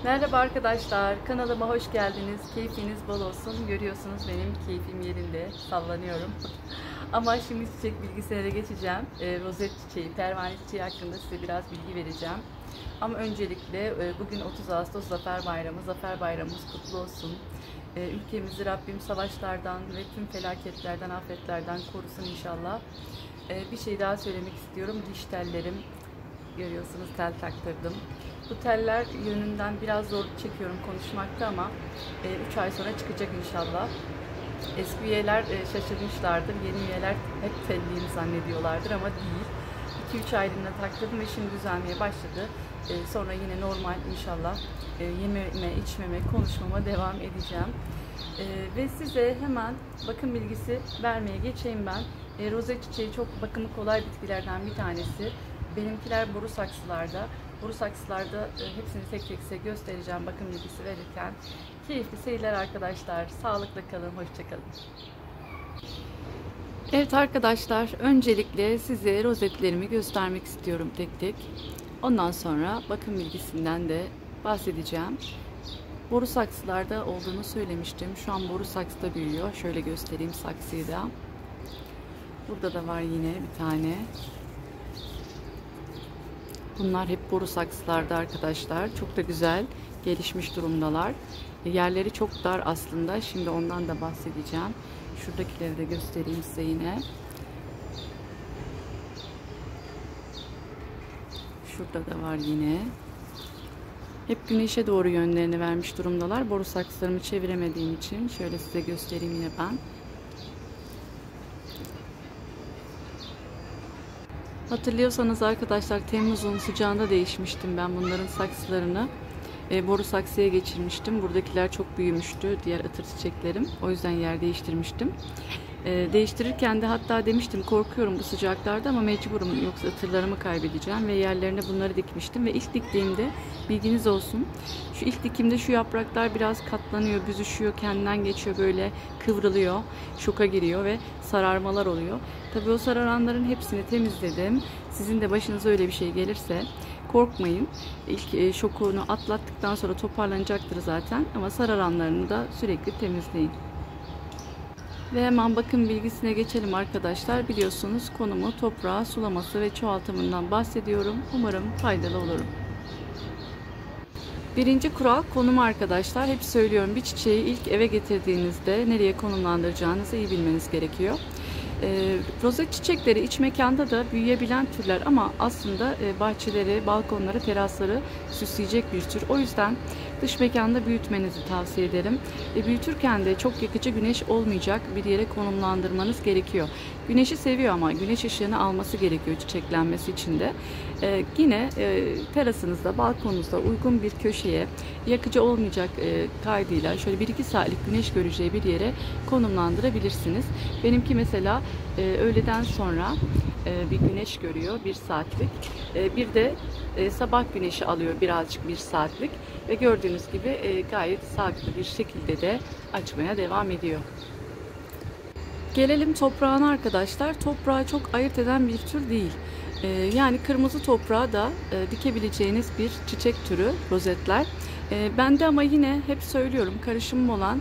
Merhaba arkadaşlar, kanalıma hoş geldiniz. Keyfiniz bol olsun. Görüyorsunuz benim keyfim yerinde, sallanıyorum. Ama şimdi çiçek bilgisine de geçeceğim. Rozet çiçeği, pervane çiçeği hakkında size biraz bilgi vereceğim. Ama öncelikle bugün 30 Ağustos Zafer Bayramı. Zafer Bayramımız kutlu olsun. Ülkemizi Rabbim savaşlardan ve tüm felaketlerden, afetlerden korusun inşallah. Bir şey daha söylemek istiyorum. Diş tellerim. Görüyorsunuz tel taktırdım. Bu teller yönünden biraz zor çekiyorum konuşmakta ama 3 ay sonra çıkacak inşallah. Eski üyeler şaşırmışlardır. Yeni üyeler hep telliyim zannediyorlardır ama değil. 2-3 aylığına taktırdım ve şimdi düzelmeye başladı. Sonra yine normal inşallah yememe, içmeme, konuşmama devam edeceğim. Ve size hemen bakım bilgisi vermeye geçeyim ben. Rozet çiçeği çok bakımı kolay bitkilerden bir tanesi. Benimkiler boru saksılarda. Boru saksılarda hepsini tek tek size göstereceğim bakım bilgisi verirken. Keyifli seyirler arkadaşlar. Sağlıkla kalın, hoşça kalın. Evet arkadaşlar, öncelikle size rozetlerimi göstermek istiyorum tek tek. Ondan sonra bakım bilgisinden de bahsedeceğim. Boru saksılarda olduğunu söylemiştim. Şu an boru saksıda büyüyor. Şöyle göstereyim saksıyı da. Burada da var yine bir tane. Bunlar hep boru saksılarda arkadaşlar. Çok da güzel gelişmiş durumdalar. Yerleri çok dar aslında. Şimdi ondan da bahsedeceğim. Şuradakileri de göstereyim size yine. Şurada da var yine. Hep güneşe doğru yönlerini vermiş durumdalar. Boru saksılarımı çeviremediğim için şöyle size göstereyim yine ben. Hatırlıyorsanız arkadaşlar Temmuz'un sıcağında değişmiştim ben bunların saksılarını. Boru saksıya geçirmiştim. Buradakiler çok büyümüştü. Diğer ıtır çiçeklerim. O yüzden yer değiştirmiştim. Değiştirirken de hatta demiştim korkuyorum bu sıcaklarda ama mecburum yoksa ıtırlarımı kaybedeceğim ve yerlerine bunları dikmiştim ve ilk diktiğimde bilginiz olsun şu ilk dikimde şu yapraklar biraz katlanıyor, büzüşüyor, kendinden geçiyor, böyle kıvrılıyor, şoka giriyor ve sararmalar oluyor. Tabii o sararanların hepsini temizledim. Sizin de başınıza öyle bir şey gelirse korkmayın. İlk şokunu atlattıktan sonra toparlanacaktır zaten ama sararanlarını da sürekli temizleyin. Ve hemen bakım bilgisine geçelim arkadaşlar. Biliyorsunuz konumu, toprağı, sulaması ve çoğaltımından bahsediyorum. Umarım faydalı olurum. Birinci kural konumu arkadaşlar. Hep söylüyorum, bir çiçeği ilk eve getirdiğinizde nereye konumlandıracağınızı iyi bilmeniz gerekiyor. Rozet çiçekleri iç mekanda da büyüyebilen türler ama aslında bahçeleri, balkonları, terasları süsleyecek bir tür. O yüzden dış mekanda büyütmenizi tavsiye ederim. Büyütürken de çok yakıcı güneş olmayacak bir yere konumlandırmanız gerekiyor. Güneşi seviyor ama güneş ışığını alması gerekiyor çiçeklenmesi için de. Yine terasınızda, balkonunuzda uygun bir köşeye yakıcı olmayacak kaydıyla şöyle 1-2 saatlik güneş göreceği bir yere konumlandırabilirsiniz. Benimki mesela öğleden sonra bir güneş görüyor 1 saatlik. Bir de sabah güneşi alıyor birazcık 1 saatlik ve gördüğünüz gibi gayet sağlıklı bir şekilde de açmaya devam ediyor. Gelelim toprağına arkadaşlar. Toprağı çok ayırt eden bir tür değil. Yani kırmızı toprağa da dikebileceğiniz bir çiçek türü rozetler. Bende ama yine hep söylüyorum karışımım olan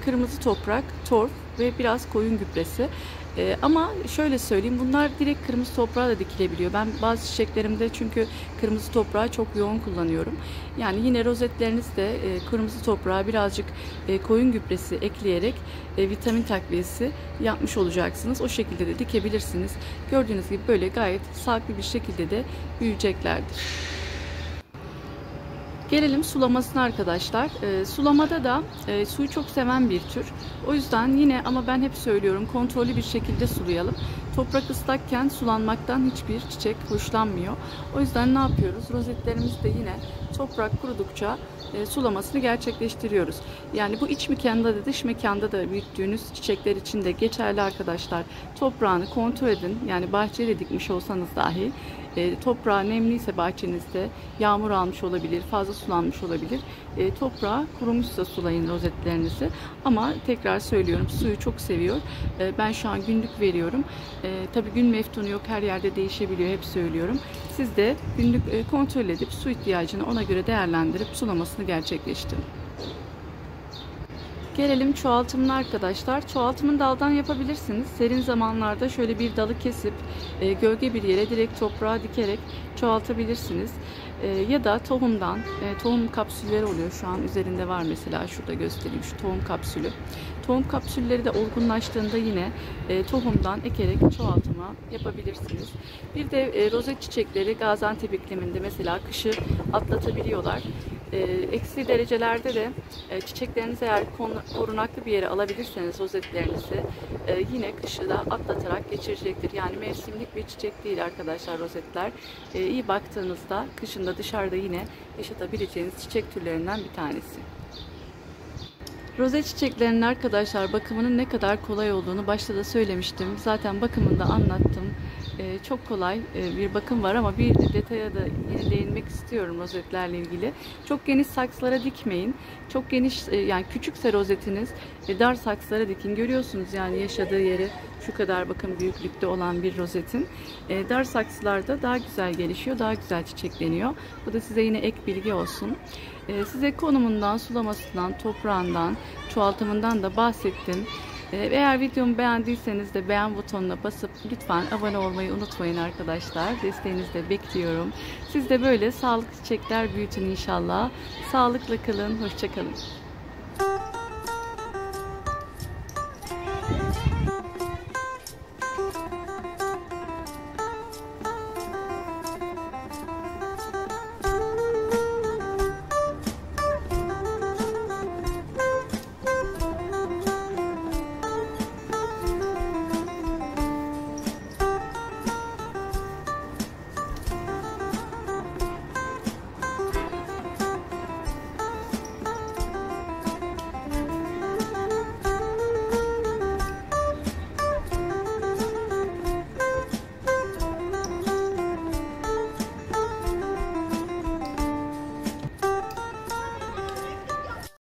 kırmızı toprak, torf ve biraz koyun gübresi. Ama şöyle söyleyeyim, bunlar direkt kırmızı toprağa da dikilebiliyor. Ben bazı çiçeklerimde çünkü kırmızı toprağı çok yoğun kullanıyorum. Yani yine rozetlerinizde kırmızı toprağa birazcık koyun gübresi ekleyerek vitamin takviyesi yapmış olacaksınız. O şekilde de dikebilirsiniz. Gördüğünüz gibi böyle gayet sağlıklı bir şekilde de büyüyeceklerdir. Gelelim sulamasına arkadaşlar. Sulamada da suyu çok seven bir tür. O yüzden yine ama ben hep söylüyorum kontrollü bir şekilde sulayalım. Toprak ıslakken sulanmaktan hiçbir çiçek hoşlanmıyor. O yüzden ne yapıyoruz? Rozetlerimiz de yine toprak kurudukça sulamasını gerçekleştiriyoruz. Yani bu iç mekanda da dış mekanda da büyüttüğünüz çiçekler için de geçerli arkadaşlar. Toprağını kontrol edin. Yani bahçede dikmiş olsanız dahi toprağı nemliyse bahçenizde yağmur almış olabilir, fazla sulanmış olabilir. Toprağı kurumuşsa sulayın rozetlerinizi. Ama tekrar söylüyorum suyu çok seviyor. Ben şu an günlük veriyorum. Tabii gün meftunu yok, her yerde değişebiliyor, hep söylüyorum. Siz de günlük kontrol edip su ihtiyacını ona göre değerlendirip sulamasını gerçekleştirin. Gelelim çoğaltımına arkadaşlar. Çoğaltımını daldan yapabilirsiniz. Serin zamanlarda şöyle bir dalı kesip gölge bir yere direkt toprağa dikerek çoğaltabilirsiniz. Ya da tohumdan, tohum kapsülleri oluyor. Şu an üzerinde var mesela. Şurada göstereyim şu tohum kapsülü. Tohum kapsülleri de olgunlaştığında yine tohumdan ekerek çoğaltıma yapabilirsiniz. Bir de rozet çiçekleri Gaziantep ikliminde mesela kışı atlatabiliyorlar. Eksi derecelerde de çiçeklerinizi eğer korunaklı bir yere alabilirseniz rozetlerinizi yine kışı da atlatarak geçirecektir. Yani mevsimlik bir çiçek değil arkadaşlar rozetler. İyi baktığınızda kışında dışarıda yine yaşatabileceğiniz çiçek türlerinden bir tanesi. Rozet çiçeklerinin arkadaşlar bakımının ne kadar kolay olduğunu başta da söylemiştim. Zaten bakımını da anlattım. Çok kolay bir bakım var ama bir detaya da yine değinmek istiyorum rozetlerle ilgili. Çok geniş saksılara dikmeyin. Çok geniş yani küçükse rozetiniz dar saksılara dikin. Görüyorsunuz yani yaşadığı yeri şu kadar bakın büyüklükte olan bir rozetin dar saksılarda daha güzel gelişiyor, daha güzel çiçekleniyor. Bu da size yine ek bilgi olsun. Size konumundan, sulamasından, toprağından, çoğaltımından da bahsettim. Eğer videomu beğendiyseniz de beğen butonuna basıp lütfen abone olmayı unutmayın arkadaşlar. Desteğinizi de bekliyorum. Siz de böyle sağlıklı çiçekler büyütün inşallah. Sağlıkla kalın, hoşça kalın.